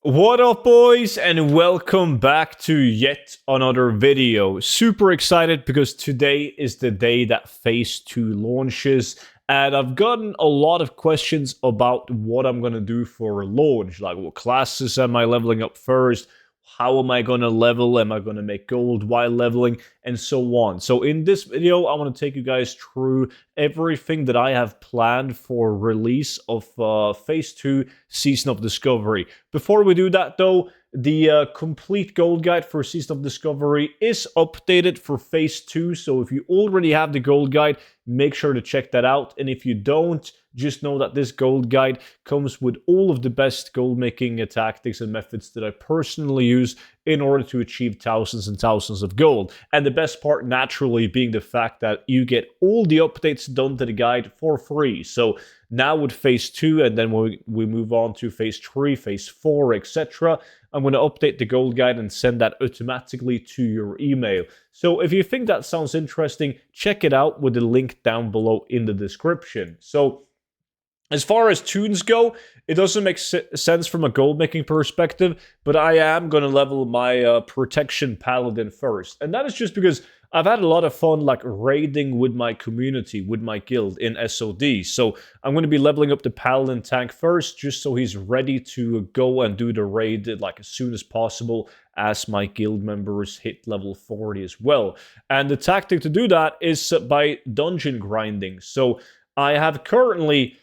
What up, boys, and welcome back to yet another video. Super excited because today is the day that Phase 2 launches, and I've gotten a lot of questions about what I'm going to do for launch. Like, what classes am I leveling up first? How am I going to level? Am I going to make gold while leveling? And so on. So in this video, I want to take you guys through everything that I have planned for release of Phase 2 Season of Discovery. Before we do that, though, the complete gold guide for Season of Discovery is updated for Phase 2, so if you already have the gold guide, make sure to check that out, and if you don't, just know that this gold guide comes with all of the best gold making tactics and methods that I personally use in order to achieve thousands and thousands of gold. And the best part, naturally, being the fact that you get all the updates done to the guide for free. So now with Phase 2, and then when we move on to Phase 3, Phase 4, etc., I'm going to update the gold guide and send that automatically to your email. So if you think that sounds interesting, check it out with the link down below in the description. So as far as tunes go, it doesn't make sense from a gold making perspective, but I am going to level my protection Paladin first. And that is just because I've had a lot of fun like raiding with my community, with my guild in SOD. So I'm going to be leveling up the Paladin tank first, just so he's ready to go and do the raid like as soon as possible as my guild members hit level 40 as well. And the tactic to do that is by dungeon grinding. So I have currently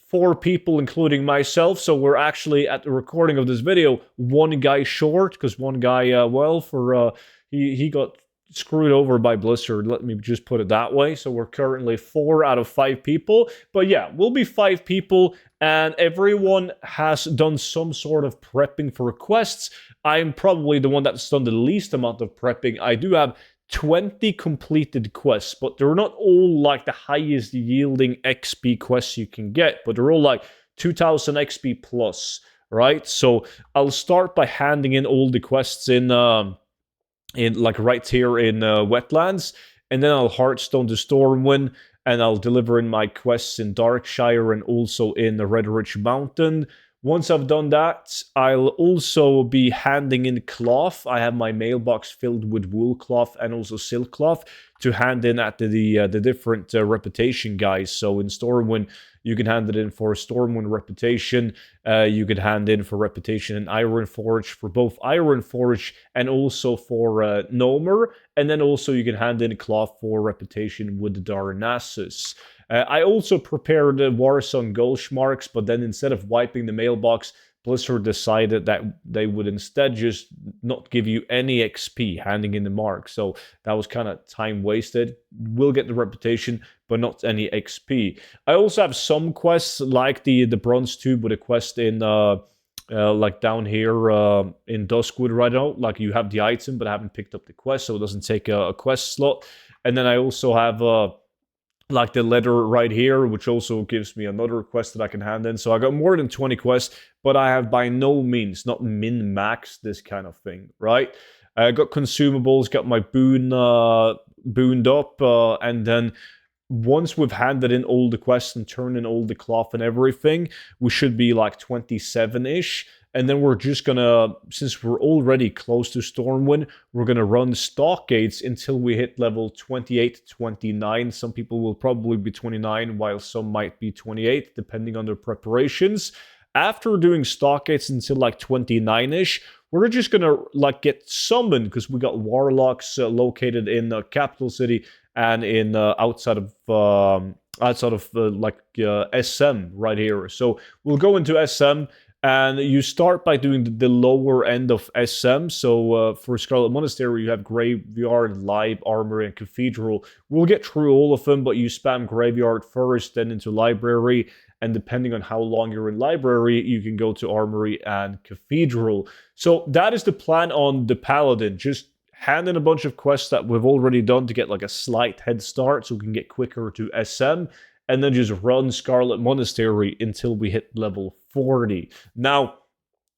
4 people, including myself, so we're actually, at the recording of this video, one guy short, because one guy, he got screwed over by Blizzard, let me just put it that way. So we're currently 4 out of 5 people, but yeah, we'll be 5 people, and everyone has done some sort of prepping for quests. I'm probably the one that's done the least amount of prepping. I do have 20 completed quests, but they're not all like the highest yielding XP quests you can get, but they're all like 2000 XP plus, right? So I'll start by handing in all the quests in like right here in Wetlands, and then I'll Hearthstone to Stormwind, and I'll deliver in my quests in Darkshire and also in the Red Ridge Mountain. Once I've done that, I'll also be handing in cloth. I have my mailbox filled with wool cloth and also silk cloth to hand in at the different reputation guys. So in Stormwind, you can hand it in for Stormwind reputation. You could hand in for reputation in Ironforge for both Ironforge and also for Gnomer. And then also you can hand in cloth for reputation with Darnassus. I also prepared Warsong Gulch marks, but then instead of wiping the mailbox, Blizzard decided that they would instead just not give you any XP handing in the mark. So that was kind of time wasted. We'll get the reputation, but not any XP. I also have some quests like the Bronze Tube with a quest in like down here in Duskwood right now. Like you have the item, but I haven't picked up the quest, so it doesn't take a quest slot. And then I also have like the letter right here, which also gives me another quest that I can hand in. So I got more than 20 quests, but I have by no means not min-maxed this kind of thing, right? I got consumables, got my booned up, and then once we've handed in all the quests and turned in all the cloth and everything, we should be like 27-ish. And then we're just gonna, since we're already close to Stormwind, we're gonna run stock gates until we hit level 28, 29. Some people will probably be 29, while some might be 28, depending on their preparations. After doing stock gates until like 29-ish, we're just gonna like get summoned, because we got warlocks located in the capital city and in outside of SM right here. So we'll go into SM. And you start by doing the lower end of SM. So for Scarlet Monastery, you have Graveyard, Live, Armory, and Cathedral. We'll get through all of them, but you spam Graveyard first, then into Library. And depending on how long you're in Library, you can go to Armory and Cathedral. So that is the plan on the Paladin. Just hand in a bunch of quests that we've already done to get like a slight head start so we can get quicker to SM. And then just run Scarlet Monastery until we hit level 40. Now,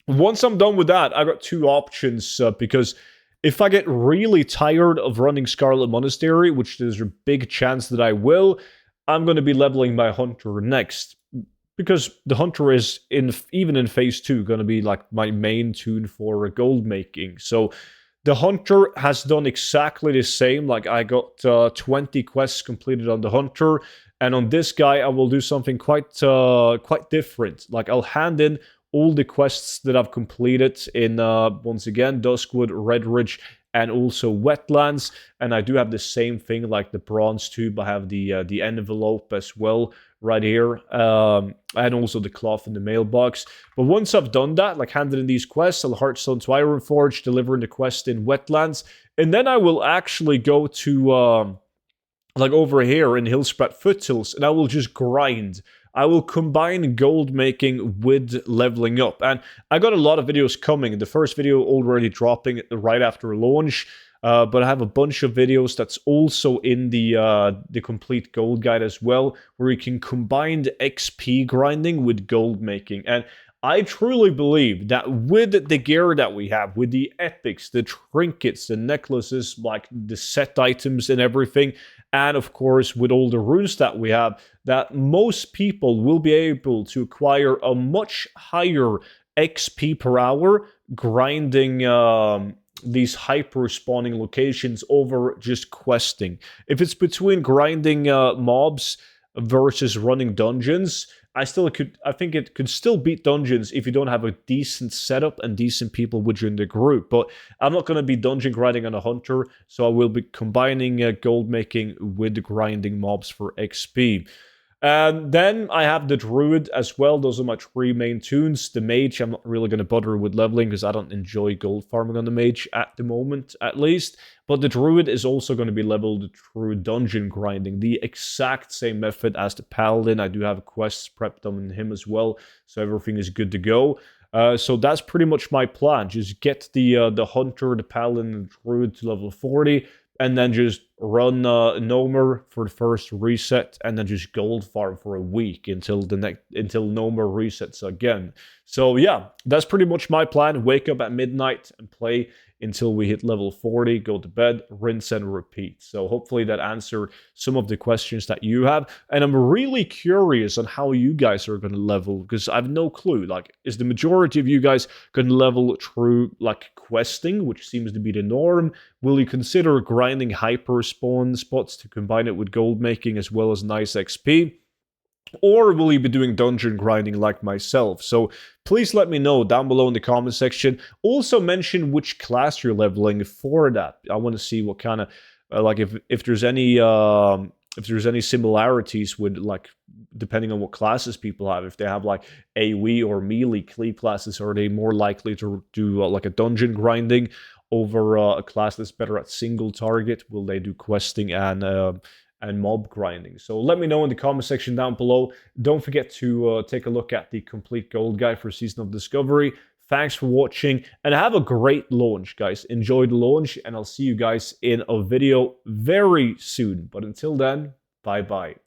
once I'm done with that, I got 2 options, because if I get really tired of running Scarlet Monastery, which there's a big chance that I will, I'm going to be leveling my Hunter next. because the hunter is even in phase 2 going to be like my main tool for gold making. So the hunter has done exactly the same. Like I got 20 quests completed on the hunter, and on this guy I will do something quite different. Like I'll hand in all the quests that I've completed in once again Duskwood, Redridge, and also Wetlands. And I do have the same thing like the bronze tube. I have the envelope as well right here, and also the cloth in the mailbox. But once I've done that, like handed in these quests, I'll Heartstone to Ironforge, delivering the quest in Wetlands, and then I will actually go to like over here in Hillspread Foothills, and I will just grind. I will combine gold making with leveling up. And I got a lot of videos coming. The first video already dropping right after launch. But I have a bunch of videos that's also in the complete gold guide as well, where you can combine the XP grinding with gold making. And I truly believe that with the gear that we have, with the epics, the trinkets, the necklaces, like the set items and everything, and of course with all the runes that we have, that most people will be able to acquire a much higher XP per hour grinding these hyper spawning locations over just questing. If it's between grinding mobs versus running dungeons, I think it could still beat dungeons if you don't have a decent setup and decent people within the group. But I'm not going to be dungeon grinding on a hunter, so I will be combining gold making with grinding mobs for XP. And then I have the Druid as well. Those are my 3 main tunes. The Mage, I'm not really going to bother with leveling because I don't enjoy gold farming on the Mage at the moment, at least. But the Druid is also going to be leveled through dungeon grinding. The exact same method as the Paladin. I do have quests prepped on him as well, so everything is good to go. So that's pretty much my plan. Just get the Hunter, the Paladin, and the Druid to level 40, and then just run Nomer for the first reset, and then just gold farm for a week until Nomer resets again. So yeah, that's pretty much my plan. Wake up at midnight and play until we hit level 40, go to bed, rinse and repeat. So hopefully that answered some of the questions that you have. And I'm really curious on how you guys are going to level, because I have no clue. Like, is the majority of you guys going to level through like questing, which seems to be the norm? Will you consider grinding hyper spawn spots to combine it with gold making as well as nice XP? Or will you be doing dungeon grinding like myself? So please let me know down below in the comment section. Also mention which class you're leveling for that. I want to see what kind of like if there's any similarities with, like, depending on what classes people have. If they have like AoE or melee cleave classes, are they more likely to do like a dungeon grinding over a class that's better at single target? Will they do questing and mob grinding? So let me know in the comment section down below. Don't forget to take a look at the complete gold guide for Season of Discovery. Thanks for watching, and have a great launch, guys. Enjoy the launch, and I'll see you guys in a video very soon. But until then, bye-bye.